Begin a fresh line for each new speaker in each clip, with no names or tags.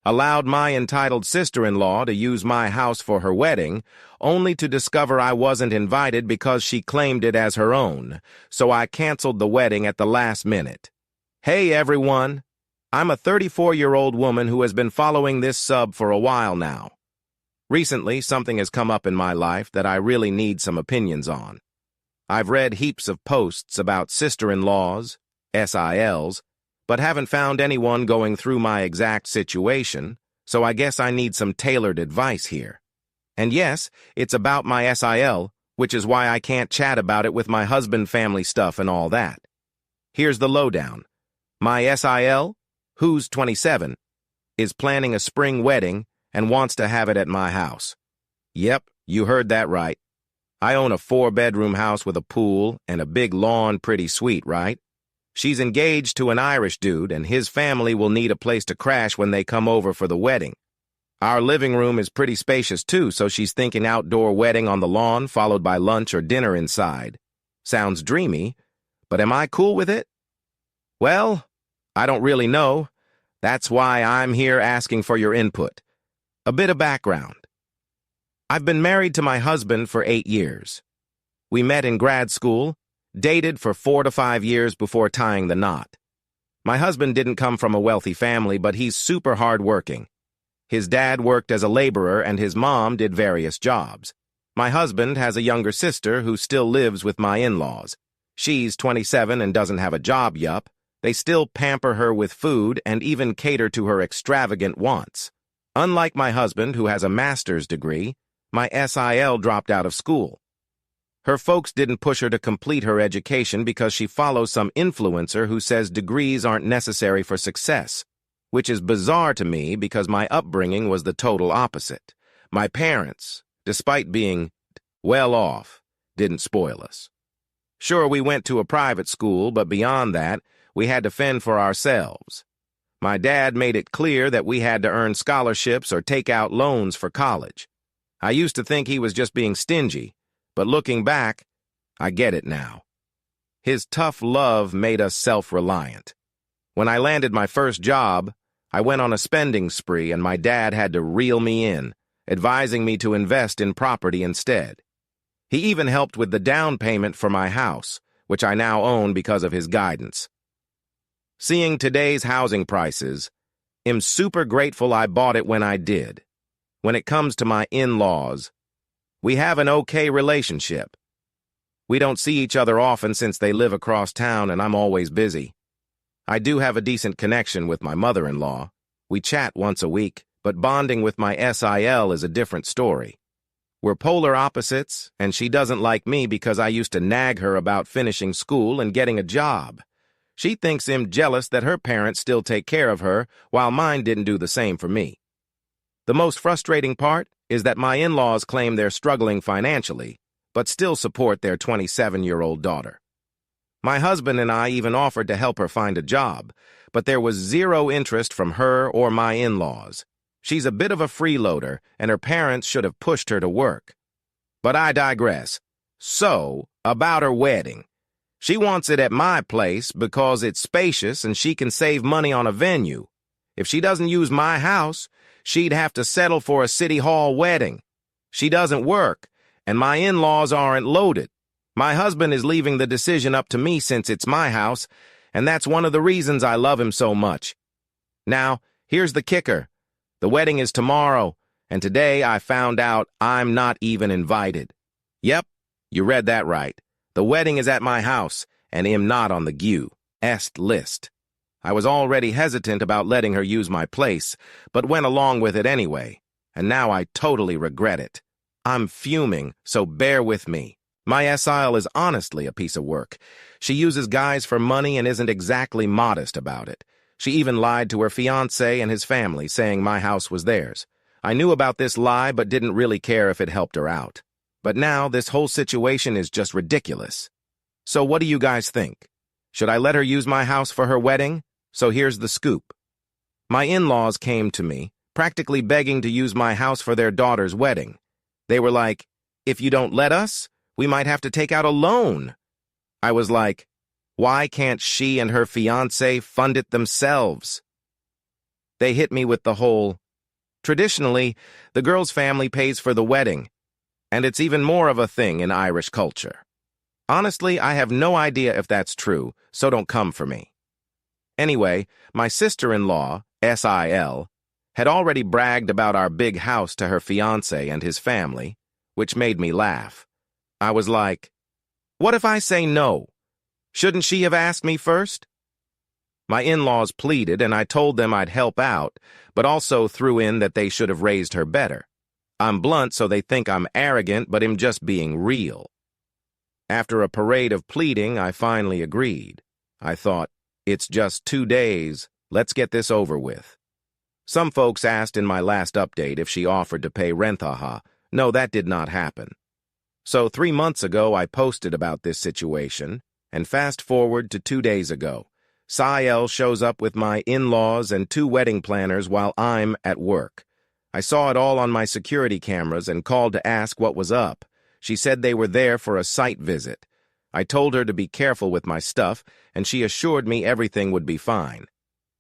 allowed my entitled sister-in-law to use my house for her wedding, only to discover I wasn't invited because she claimed it as her own, so I canceled the wedding at the last minute. Hey everyone, I'm a 34-year-old woman who has been following this sub for a while now. Recently, something has come up in my life that I really need some opinions on. I've read heaps of posts about sister-in-laws, SILs, but haven't found anyone going through my exact situation, so I guess I need some tailored advice here. And yes, it's about my SIL, which is why I can't chat about it with my husband, family stuff, and all that. Here's the lowdown. My SIL, who's 27, is planning a spring wedding and wants to have it at my house. Yep, you heard that right. I own a 4-bedroom house with a pool and a big lawn, pretty sweet, right? She's engaged to an Irish dude, and his family will need a place to crash when they come over for the wedding. Our living room is pretty spacious too, so she's thinking outdoor wedding on the lawn, followed by lunch or dinner inside. Sounds dreamy, but am I cool with it? Well, I don't really know. That's why I'm here asking for your input. A bit of background. I've been married to my husband for 8 years. We met in grad school, dated for 4 to 5 years before tying the knot. My husband didn't come from a wealthy family, but he's super hardworking. His dad worked as a laborer and his mom did various jobs. My husband has a younger sister who still lives with my in-laws. She's 27 and doesn't have a job, yup. They still pamper her with food and even cater to her extravagant wants. Unlike my husband, who has a master's degree, my SIL dropped out of school. Her folks didn't push her to complete her education because she follows some influencer who says degrees aren't necessary for success, which is bizarre to me because my upbringing was the total opposite. My parents, despite being well off, didn't spoil us. Sure, we went to a private school, but beyond that, we had to fend for ourselves. My dad made it clear that we had to earn scholarships or take out loans for college. I used to think he was just being stingy, but looking back, I get it now. His tough love made us self-reliant. When I landed my first job, I went on a spending spree and my dad had to reel me in, advising me to invest in property instead. He even helped with the down payment for my house, which I now own because of his guidance. Seeing today's housing prices, I'm super grateful I bought it when I did. When it comes to my in-laws, we have an okay relationship. We don't see each other often since they live across town and I'm always busy. I do have a decent connection with my mother-in-law. We chat once a week, but bonding with my SIL is a different story. We're polar opposites, and she doesn't like me because I used to nag her about finishing school and getting a job. She thinks I'm jealous that her parents still take care of her, while mine didn't do the same for me. The most frustrating part is that my in-laws claim they're struggling financially, but still support their 27-year-old daughter. My husband and I even offered to help her find a job, but there was zero interest from her or my in-laws. She's a bit of a freeloader, and her parents should have pushed her to work. But I digress. So, about her wedding. She wants it at my place because it's spacious and she can save money on a venue. If she doesn't use my house, she'd have to settle for a city hall wedding. She doesn't work, and my in-laws aren't loaded. My husband is leaving the decision up to me since it's my house, and that's one of the reasons I love him so much. Now, here's the kicker. The wedding is tomorrow, and today I found out I'm not even invited. Yep, you read that right. The wedding is at my house, and I'm not on the guest list. I was already hesitant about letting her use my place, but went along with it anyway, and now I totally regret it. I'm fuming, so bear with me. My SIL is honestly a piece of work. She uses guys for money and isn't exactly modest about it. She even lied to her fiancé and his family, saying my house was theirs. I knew about this lie but didn't really care if it helped her out. But now this whole situation is just ridiculous. So what do you guys think? Should I let her use my house for her wedding? So here's the scoop. My in-laws came to me, practically begging to use my house for their daughter's wedding. They were like, if you don't let us, we might have to take out a loan. I was like, why can't she and her fiancé fund it themselves? They hit me with the whole, traditionally, the girl's family pays for the wedding, and it's even more of a thing in Irish culture. Honestly, I have no idea if that's true, so don't come for me. Anyway, my sister-in-law, S.I.L., had already bragged about our big house to her fiancé and his family, which made me laugh. I was like, what if I say no? Shouldn't she have asked me first? My in-laws pleaded, and I told them I'd help out, but also threw in that they should have raised her better. I'm blunt, so they think I'm arrogant, but I'm just being real. After a parade of pleading, I finally agreed. I thought, it's just 2 days, let's get this over with. Some folks asked in my last update if she offered to pay rent. No, that did not happen. So 3 months ago, I posted about this situation, and fast forward to 2 days ago. Sael shows up with my in-laws and 2 wedding planners while I'm at work. I saw it all on my security cameras and called to ask what was up. She said they were there for a site visit. I told her to be careful with my stuff, and she assured me everything would be fine.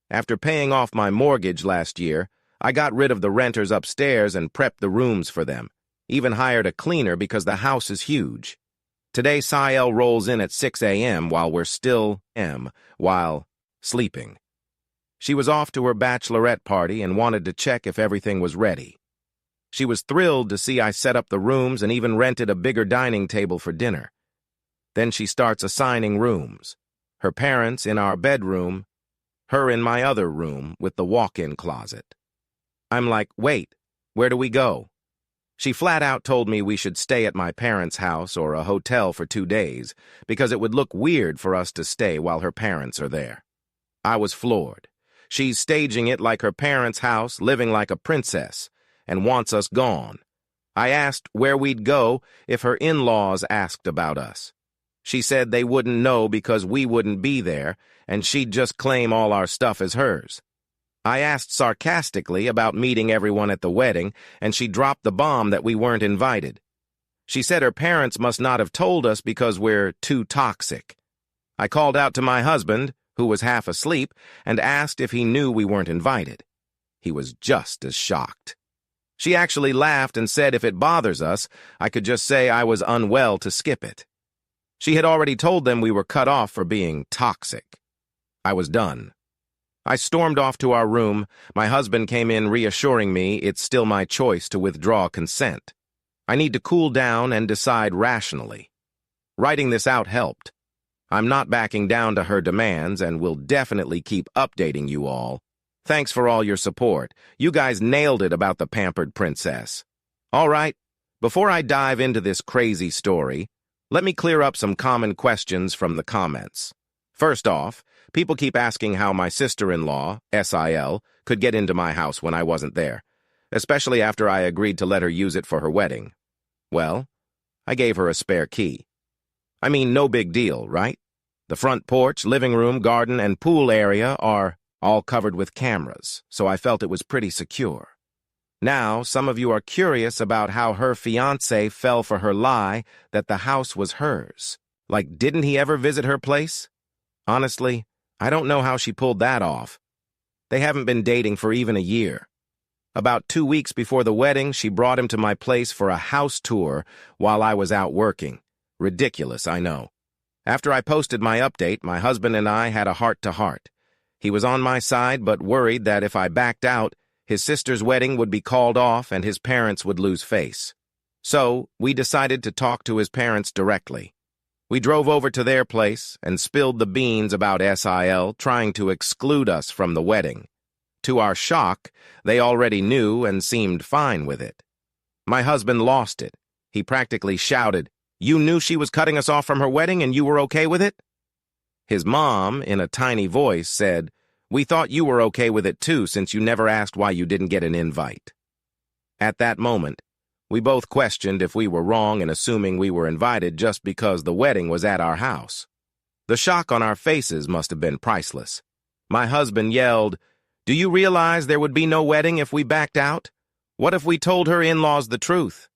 After paying off my mortgage last year, I got rid of the renters upstairs and prepped the rooms for them. Even hired a cleaner because the house is huge. Today, Sael rolls in at 6 a.m. while we're still while sleeping. She was off to her bachelorette party and wanted to check if everything was ready. She was thrilled to see I set up the rooms and even rented a bigger dining table for dinner. Then she starts assigning rooms. Her parents in our bedroom, her in my other room with the walk-in closet. I'm like, wait, where do we go? She flat out told me we should stay at my parents' house or a hotel for 2 days because it would look weird for us to stay while her parents are there. I was floored. She's staging it like her parents' house, living like a princess, and wants us gone. I asked where we'd go if her in-laws asked about us. She said they wouldn't know because we wouldn't be there, and she'd just claim all our stuff as hers. I asked sarcastically about meeting everyone at the wedding, and she dropped the bomb that we weren't invited. She said her parents must not have told us because we're too toxic. I called out to my husband, who was half asleep, and asked if he knew we weren't invited. He was just as shocked. She actually laughed and said if it bothers us, I could just say I was unwell to skip it. She had already told them we were cut off for being toxic. I was done. I stormed off to our room. My husband came in reassuring me it's still my choice to withdraw consent. I need to cool down and decide rationally. Writing this out helped. I'm not backing down to her demands and will definitely keep updating you all. Thanks for all your support. You guys nailed it about the pampered princess. All right, before I dive into this crazy story, let me clear up some common questions from the comments. First off, people keep asking how my sister-in-law, S.I.L., could get into my house when I wasn't there, especially after I agreed to let her use it for her wedding. Well, I gave her a spare key. I mean, no big deal, right? The front porch, living room, garden, and pool area are all covered with cameras, so I felt it was pretty secure. Now, some of you are curious about how her fiancé fell for her lie that the house was hers. Like, didn't he ever visit her place? Honestly, I don't know how she pulled that off. They haven't been dating for even a year. About 2 weeks before the wedding, she brought him to my place for a house tour while I was out working. Ridiculous, I know. After I posted my update, my husband and I had a heart-to-heart. He was on my side but worried that if I backed out, his sister's wedding would be called off and his parents would lose face. So, we decided to talk to his parents directly. We drove over to their place and spilled the beans about S.I.L. trying to exclude us from the wedding. To our shock, they already knew and seemed fine with it. My husband lost it. He practically shouted, "You knew she was cutting us off from her wedding and you were okay with it?" His mom, in a tiny voice, said, "We thought you were okay with it too since you never asked why you didn't get an invite." At that moment, we both questioned if we were wrong in assuming we were invited just because the wedding was at our house. The shock on our faces must have been priceless. My husband yelled, "Do you realize there would be no wedding if we backed out? What if we told her in-laws the truth?"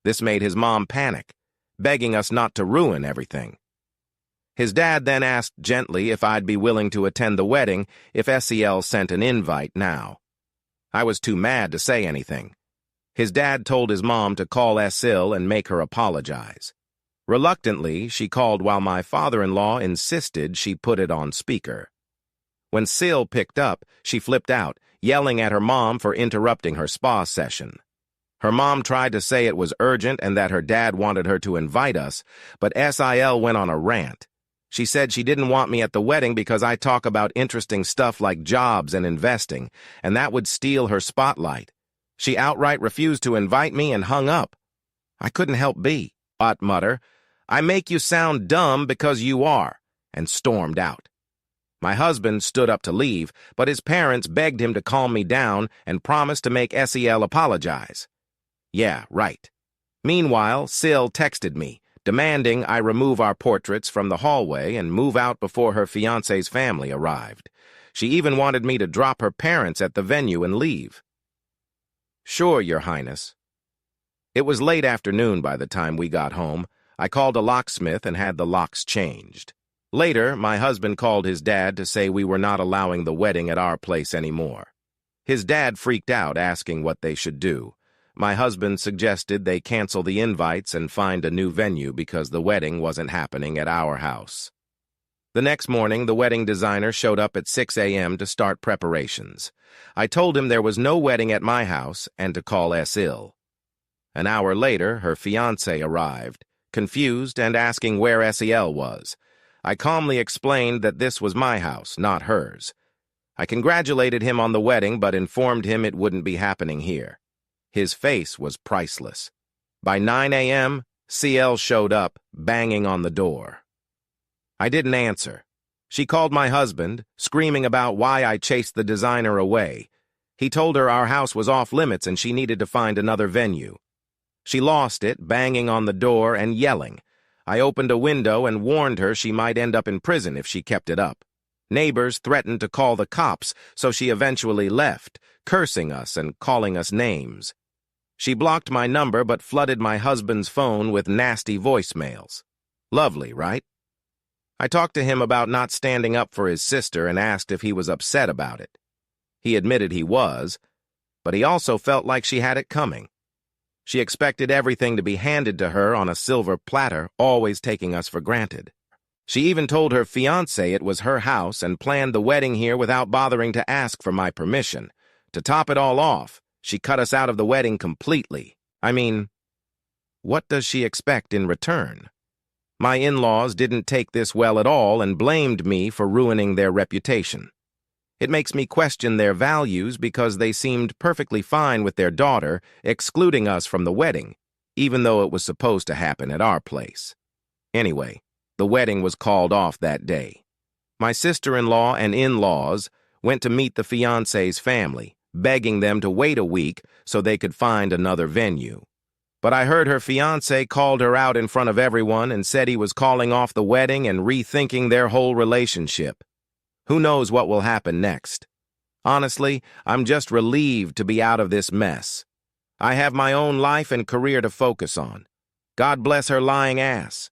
This made his mom panic, begging us not to ruin everything. His dad then asked gently if I'd be willing to attend the wedding if SEL sent an invite now. I was too mad to say anything. His dad told his mom to call SEL and make her apologize. Reluctantly, she called while my father-in-law insisted she put it on speaker. When Sil picked up, she flipped out, yelling at her mom for interrupting her spa session. Her mom tried to say it was urgent and that her dad wanted her to invite us, but SIL went on a rant. She said she didn't want me at the wedding because I talk about interesting stuff like jobs and investing, and that would steal her spotlight. She outright refused to invite me and hung up. I couldn't help but mutter, "I make you sound dumb because you are," and stormed out. My husband stood up to leave, but his parents begged him to calm me down and promised to make SEL apologize. Yeah, right. Meanwhile, Sil texted me, demanding I remove our portraits from the hallway and move out before her fiancé's family arrived. She even wanted me to drop her parents at the venue and leave. Sure, Your Highness. It was late afternoon by the time we got home. I called a locksmith and had the locks changed. Later, my husband called his dad to say we were not allowing the wedding at our place anymore. His dad freaked out, asking what they should do. My husband suggested they cancel the invites and find a new venue because the wedding wasn't happening at our house. The next morning, the wedding designer showed up at 6 a.m. to start preparations. I told him there was no wedding at my house and to call SIL. An hour later, her fiancé arrived, confused and asking where SEL was. I calmly explained that this was my house, not hers. I congratulated him on the wedding but informed him it wouldn't be happening here. His face was priceless. By 9 a.m., CL showed up, banging on the door. I didn't answer. She called my husband, screaming about why I chased the designer away. He told her our house was off limits and she needed to find another venue. She lost it, banging on the door and yelling. I opened a window and warned her she might end up in prison if she kept it up. Neighbors threatened to call the cops, so she eventually left, cursing us and calling us names. She blocked my number but flooded my husband's phone with nasty voicemails. Lovely, right? I talked to him about not standing up for his sister and asked if he was upset about it. He admitted he was, but he also felt like she had it coming. She expected everything to be handed to her on a silver platter, always taking us for granted. She even told her fiancé it was her house and planned the wedding here without bothering to ask for my permission. To top it all off, she cut us out of the wedding completely. I mean, what does she expect in return? My in-laws didn't take this well at all and blamed me for ruining their reputation. It makes me question their values because they seemed perfectly fine with their daughter excluding us from the wedding, even though it was supposed to happen at our place. Anyway, the wedding was called off that day. My sister-in-law and in-laws went to meet the fiancé's family, begging them to wait a week so they could find another venue. But I heard her fiancé called her out in front of everyone and said he was calling off the wedding and rethinking their whole relationship. Who knows what will happen next? Honestly, I'm just relieved to be out of this mess. I have my own life and career to focus on. God bless her lying ass.